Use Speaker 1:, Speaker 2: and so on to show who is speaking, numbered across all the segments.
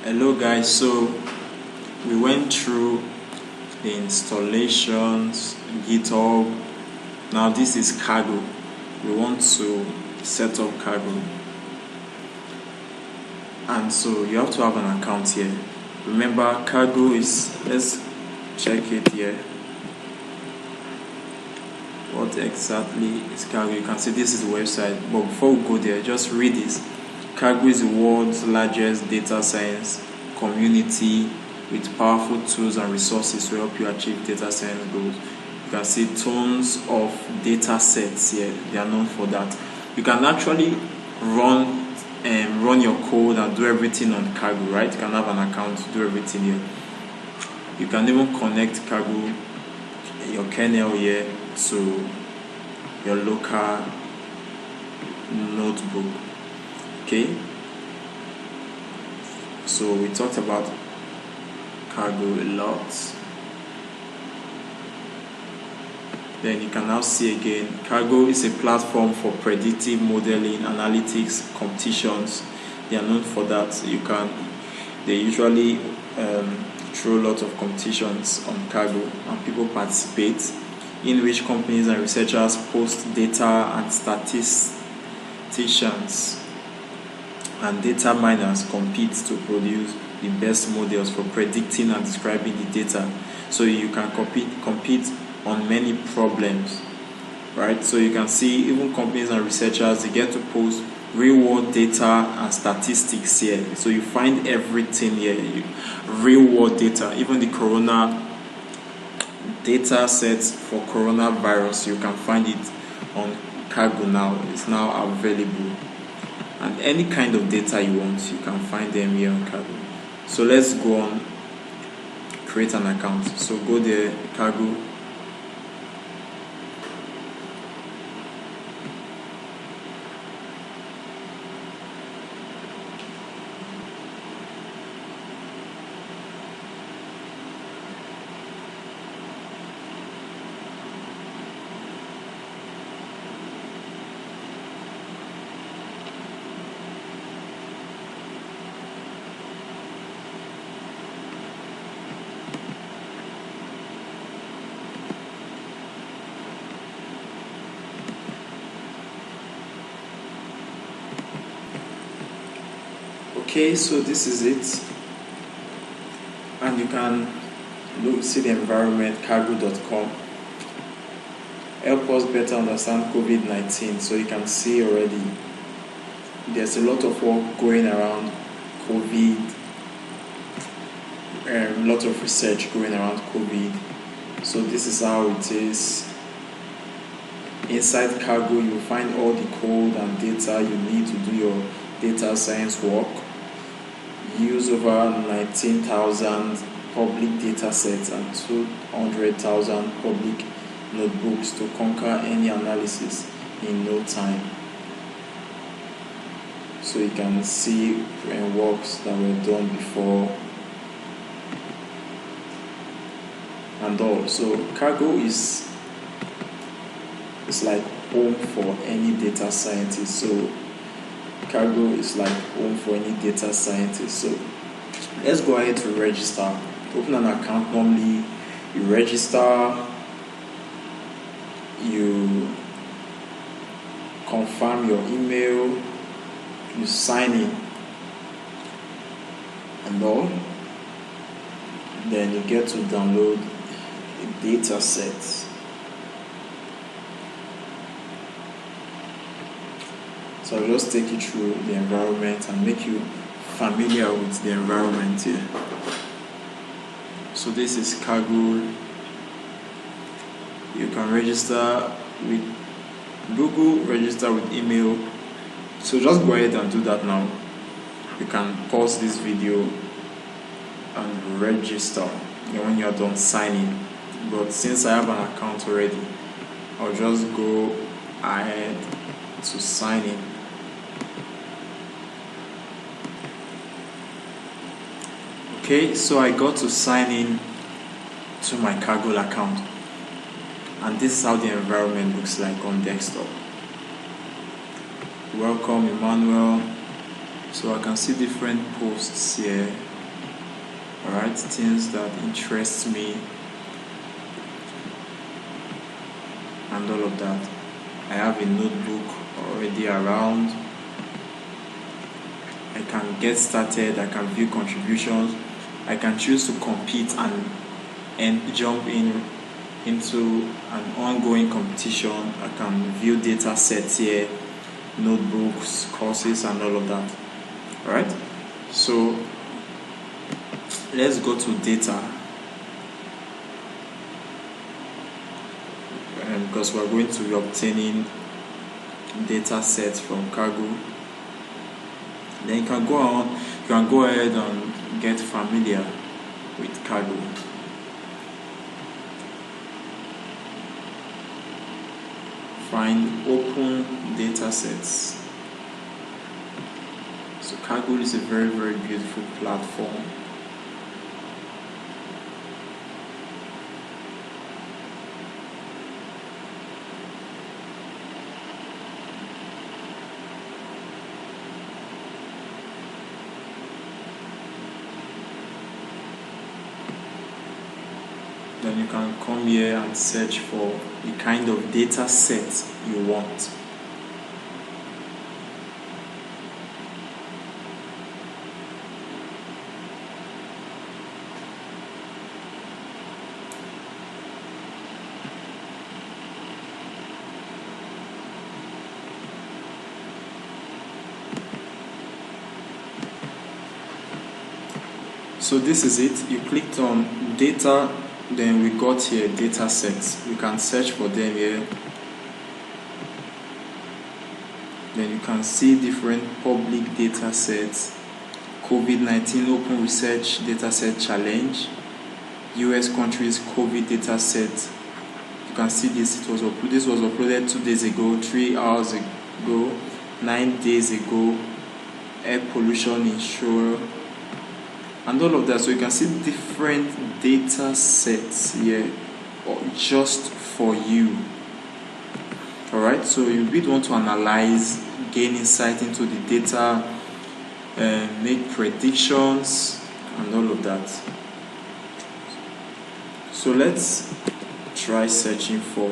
Speaker 1: Hello guys, so we went through the installations, GitHub. Now this is Kaggle. We want to set up Kaggle, and so you have to have an account here. Remember, Kaggle is, let's check it here. What exactly is Kaggle? You can see this is the website, but before we go there, just read this. Kaggle is the world's largest data science community with powerful tools and resources to help you achieve data science goals. You can see tons of data sets here. They are known for that. You can actually run your code and do everything on Kaggle, right? You can have an account to do everything here. You can even connect Kaggle, your kernel here, to your local notebook. Okay, so we talked about Kaggle a lot. Then you can now see again, Kaggle is a platform for predictive modeling, analytics, competitions. They are known for that. They usually throw a lot of competitions on Kaggle, and people participate, in which companies and researchers post data, and statisticians and data miners compete to produce the best models for predicting and describing the data. So you can compete on many problems, right? So you can see even companies and researchers, they get to post real world data and statistics here. So you find everything here, real world data, even the corona data sets for coronavirus, you can find it on Kaggle now. It's now available. And any kind of data you want, you can find them here on Kaggle. So let's go on, create an account. So go there, Kaggle. Okay, so this is it, and you can see the environment, kaggle.com. Help us better understand COVID-19. So you can see already there's a lot of work going around COVID, a lot of research going around COVID. So this is how it is. Inside Kaggle, you'll find all the code and data you need to do your data science work. Use over 19,000 public data sets and 200,000 public notebooks to conquer any analysis in no time. So you can see works that were done before and all. So Kaggle is like home for any data scientist. So Kaggle is like home for any data scientist. So let's go ahead to register. Open an account. Normally you register, you confirm your email, you sign in and all. Then you get to download a data set. So I'll just take you through the environment and make you familiar with the environment here. So this is Kaggle. You can register with Google, register with email. So just go ahead and do that now. You can pause this video and register when you are done signing. But since I have an account already, I'll just go ahead to sign in. Okay, so I got to sign in to my Kaggle account, and this is how the environment looks like on desktop. Welcome, Emmanuel. So I can see different posts here. Alright, things that interest me and all of that. I have a notebook already around. I can get started, I can view contributions, I can choose to compete and jump into an ongoing competition. I can view data sets here, notebooks, courses, and all of that. Alright, so let's go to data, because we're going to be obtaining data sets from Kaggle. Then you can go ahead and get familiar with Kaggle. Find open data sets. So Kaggle is a very, very beautiful platform. Then you can come here and search for the kind of data set you want. So this is it. You clicked on data, then we got here data sets. You can search for them here. Then you can see different public data sets. COVID-19 Open Research Dataset Challenge, US countries COVID data set. You can see this. This was uploaded 2 days ago, 3 hours ago, 9 days ago. Air pollution insurer, and all of that. So you can see different data sets here, just for you. Alright, so you would want to analyze, gain insight into the data, make predictions, and all of that. So let's try searching for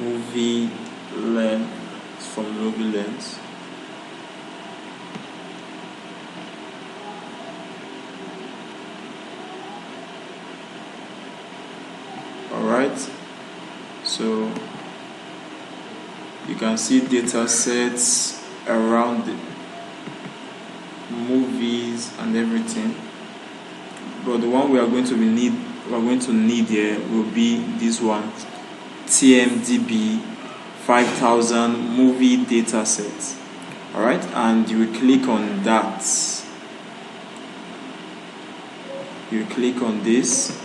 Speaker 1: movie lens from movie lens. Alright, so you can see data sets around the movies and everything, but the one we are going to need here will be this one, TMDB 5000 movie data set. Alright, and you will click on that. You click on this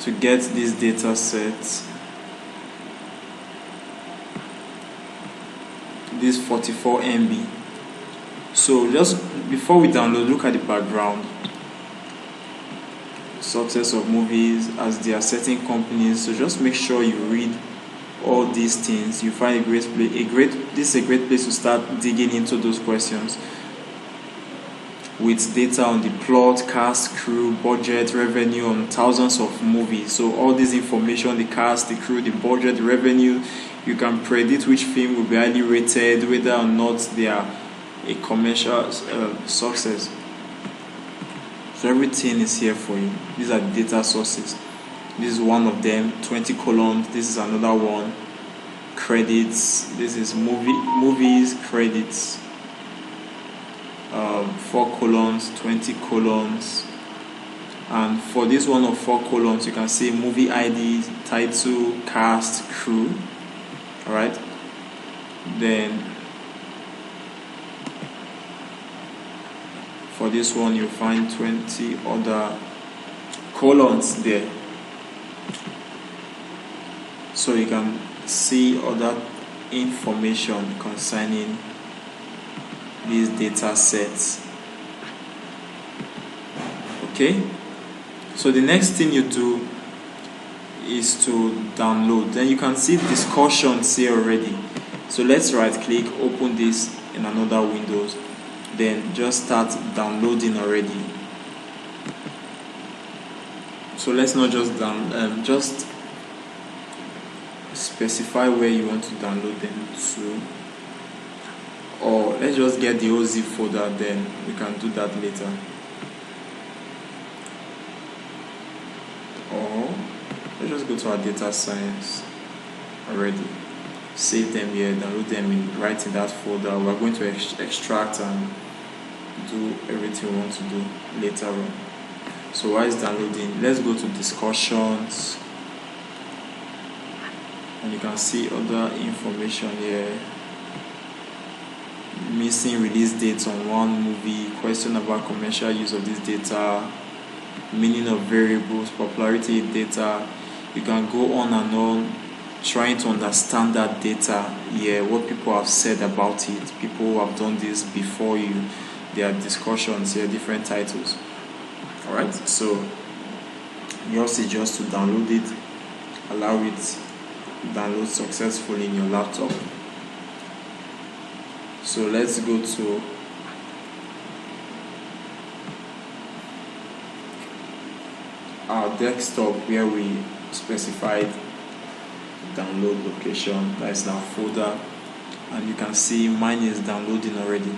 Speaker 1: to get this data set. This 44 MB. So just before we download, look at the background. Success of movies, as they are setting companies. So just make sure you read all these things. You find this is a great place to start digging into those questions, with data on the plot, cast, crew, budget, revenue on thousands of movies. So all this information, the cast, the crew, the budget, the revenue, you can predict which film will be highly rated, whether or not they are a commercial success. So everything is here for you. These are the data sources. This is one of them, 20 columns. This is another one, credits. This is movies, credits. 4 columns, 20 columns, and for this one of 4 columns you can see movie ID, title, cast, crew. Alright, then for this one you'll find 20 other columns there, so you can see other information concerning these data sets. Okay, so the next thing you do is to download. Then you can see discussions here already. So let's right click, open this in another Windows, then just start downloading already. So let's not just just specify where you want to download them to, or let's just get the whole zip folder, then we can do that later. Or let's just go to our data science already, save them here, download them right in that folder. We're going to extract and do everything we want to do later on. So while it's downloading, let's go to discussions, and you can see other information here. Missing release dates on one movie, question about commercial use of this data, meaning of variables, popularity data. You can go on and on trying to understand that data here, what people have said about it, people who have done this before you. There are discussions here, different titles. Alright, so yours is just to download it, allow it to download successfully in your laptop. So let's go to our desktop where we specified download location. That is our folder, and you can see mine is downloading already.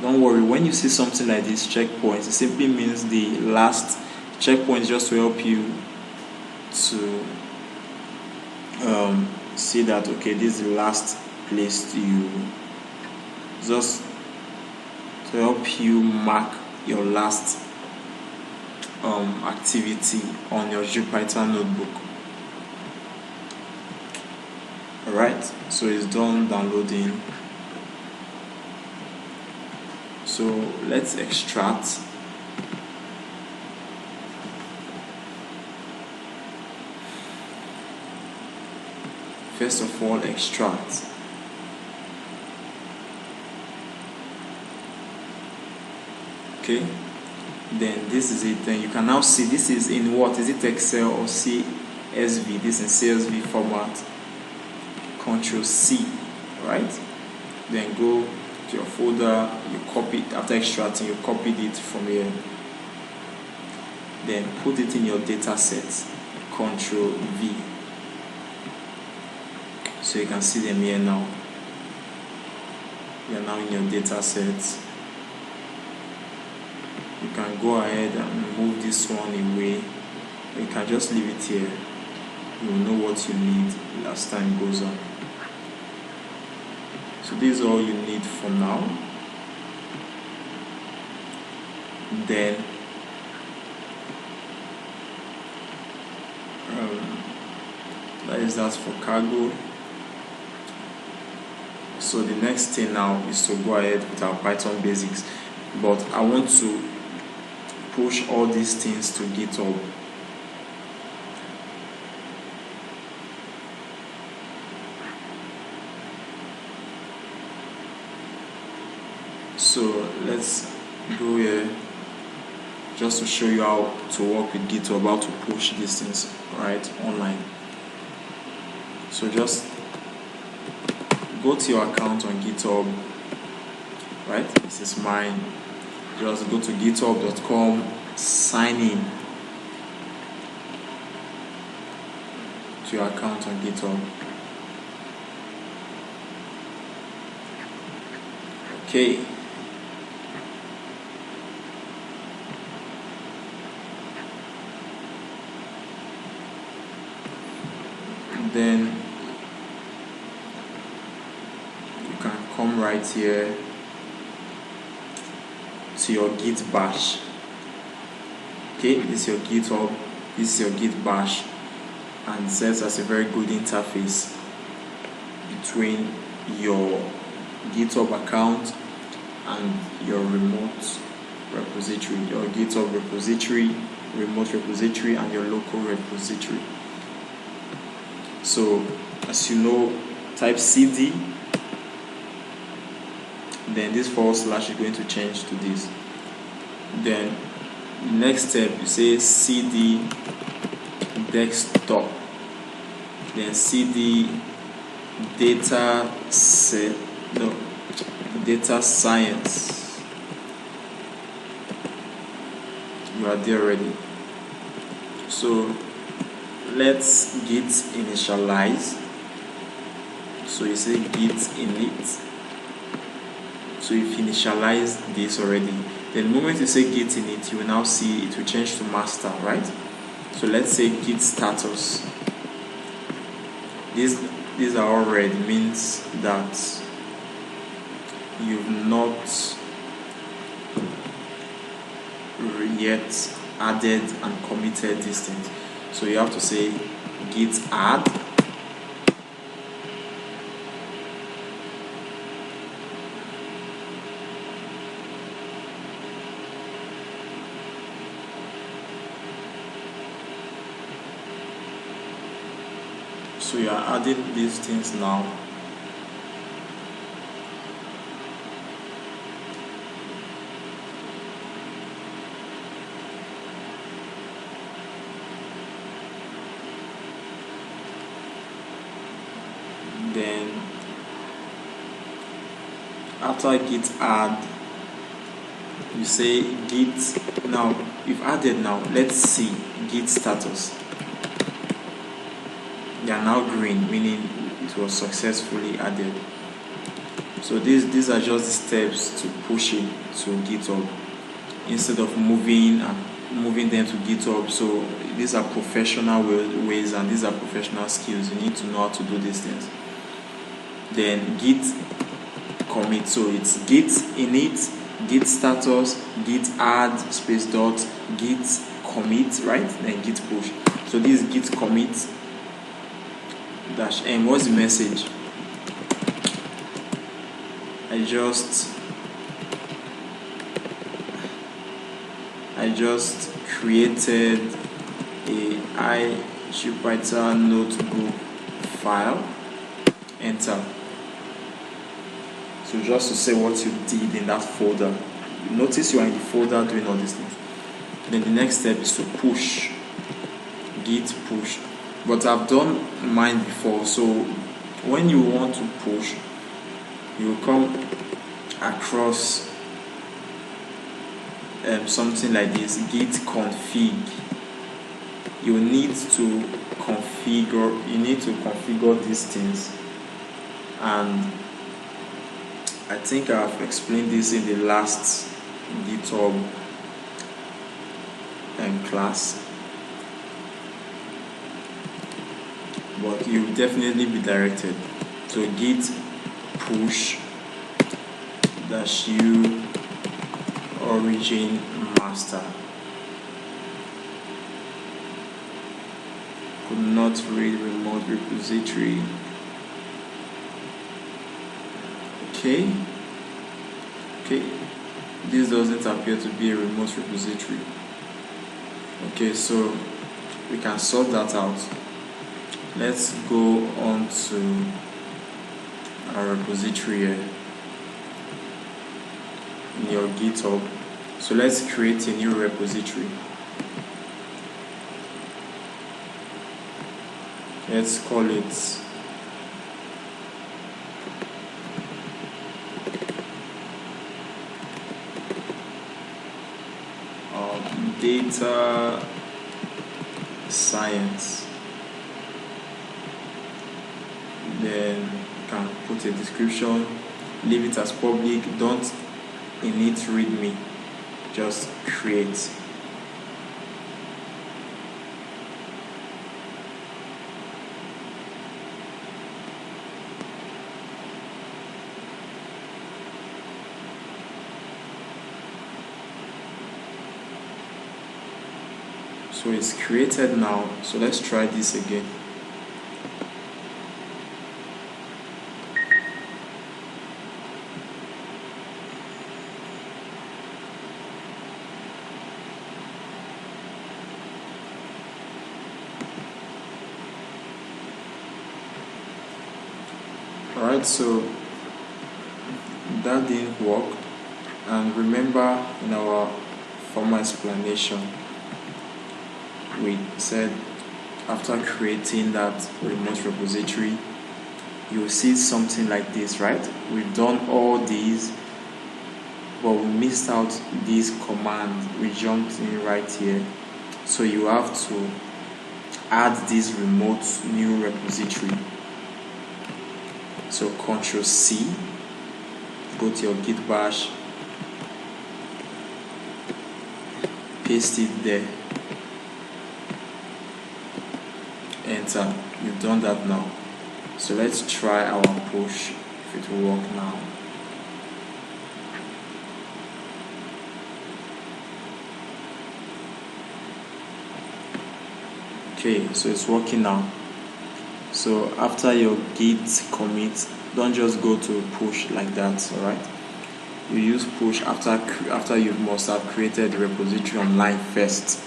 Speaker 1: Don't worry, when you see something like this checkpoints, it simply means the last checkpoint, just to help you to see that okay, this is the last place just to help you mark your last activity on your Jupyter notebook. Alright, so it's done downloading. So let's extract. First of all, extract. Okay, then this is it. Then you can now see this is in what? Is it Excel or CSV? This is CSV format. Control C, right? Then go to your folder, you copy it. After extracting, you copied it from here, then put it in your data set. Control V, so you can see them here now. You are now in your data set. You can go ahead and move this one away. You can just leave it here. You will know what you need as time goes on. So this is all you need for now. Then that is that for Kaggle. So the next thing now is to go ahead with our Python basics, but I want to push all these things to GitHub. So let's go here just to show you how to work with GitHub, how to push these things right online. So just go to your account on GitHub, right? This is mine. Just go to github.com, sign in to your account on GitHub. Okay. Then you can come right here to your Git bash. Okay, this is your GitHub, this is your Git bash, and it serves as a very good interface between your GitHub account and your remote repository, your GitHub repository, remote repository, and your local repository. So as you know, type cd, then this / is going to change to this. Then the next step, you say cd desktop, then cd data set, no, data science. You are there already. So let's git initialize. So you say git init. So you've initialized this already. Then the moment you say git init, you will now see it will change to master, right? So let's say git status. These are all red, means that you've not yet added and committed these things. So you have to say git add. So you are adding these things now. Then after git add, you say git. Now you've added. Now let's see git status. They are now green, meaning it was successfully added. So these are just the steps to push it to GitHub instead of moving them to GitHub. So these are professional ways and these are professional skills. You need to know how to do these things. Then git commit. So it's git init, git status, git add space dot, git commit, right? Then git push. So this is git commit dash m. What's the message? I just created a iJupyter notebook file. Enter. So just to say what you did in that folder. Notice you are in the folder doing all these things. Then the next step is to push. Git push. But I've done mine before. So when you want to push, you come across something like this, git config. You need to configure these things, and I think I've explained this in the last GitHub class, but you'll definitely be directed to git push -u origin master. Could not read remote repository. Okay, this doesn't appear to be a remote repository. Okay, so we can sort that out. Let's go on to our repository here in your GitHub. So let's create a new repository. Let's call it data science. Then you can put a description, leave it as public, don't init readme, just create. So it's created now. So let's try this again. Alright, so that didn't work. And remember, in our former explanation, we said after creating that remote repository, you will see something like this, right? We've done all these, but we missed out this command. We jumped in right here, so you have to add this remote new repository. So Ctrl C, go to your Git bash, paste it there, enter. You've done that now. So let's try our push if it will work now. Okay, so it's working now. So after your git commit, don't just go to push like that, alright? You use push after you must have created the repository online first,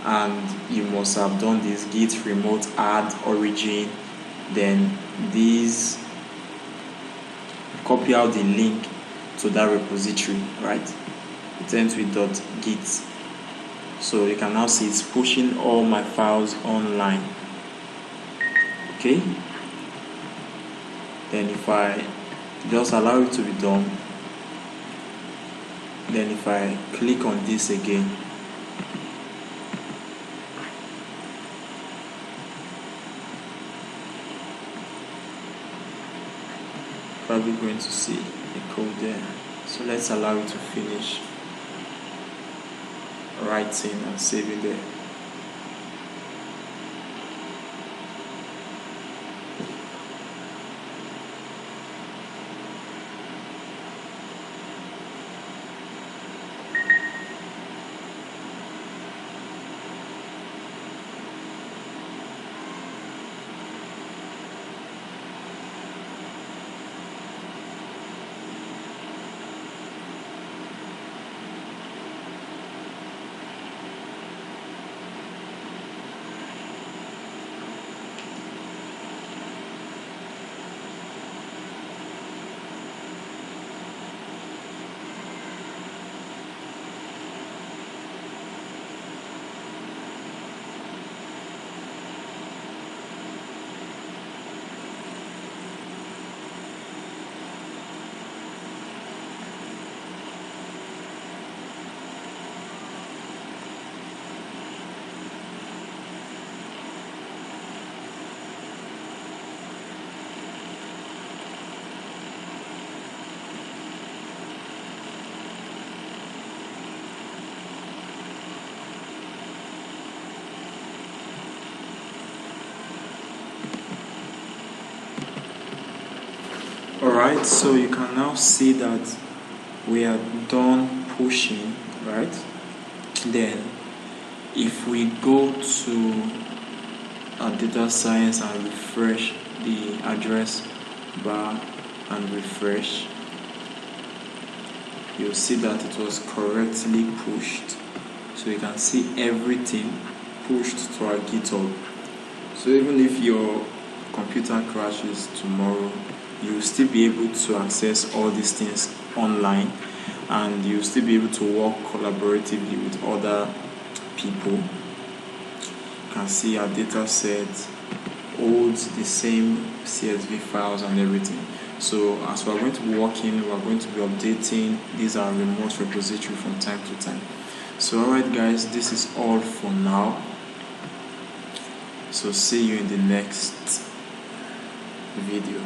Speaker 1: and you must have done this git remote add origin. Then these, copy out the link to that repository, right? It ends with .git. So you can now see it's pushing all my files online. Okay, then if I just allow it to be done, then if I click on this again, probably going to see the code there. So let's allow it to finish writing and save it there. Alright, so you can now see that we are done pushing, right? Then if we go to our data science and refresh the address bar and refresh, you'll see that it was correctly pushed. So you can see everything pushed to our GitHub. So even if your computer crashes tomorrow, you'll still be able to access all these things online, and you'll still be able to work collaboratively with other people. You can see our data set holds the same CSV files and everything. So as we're going to be working, we're going to be updating these are remote repository from time to time. So alright guys, this is all for now. So see you in the next video.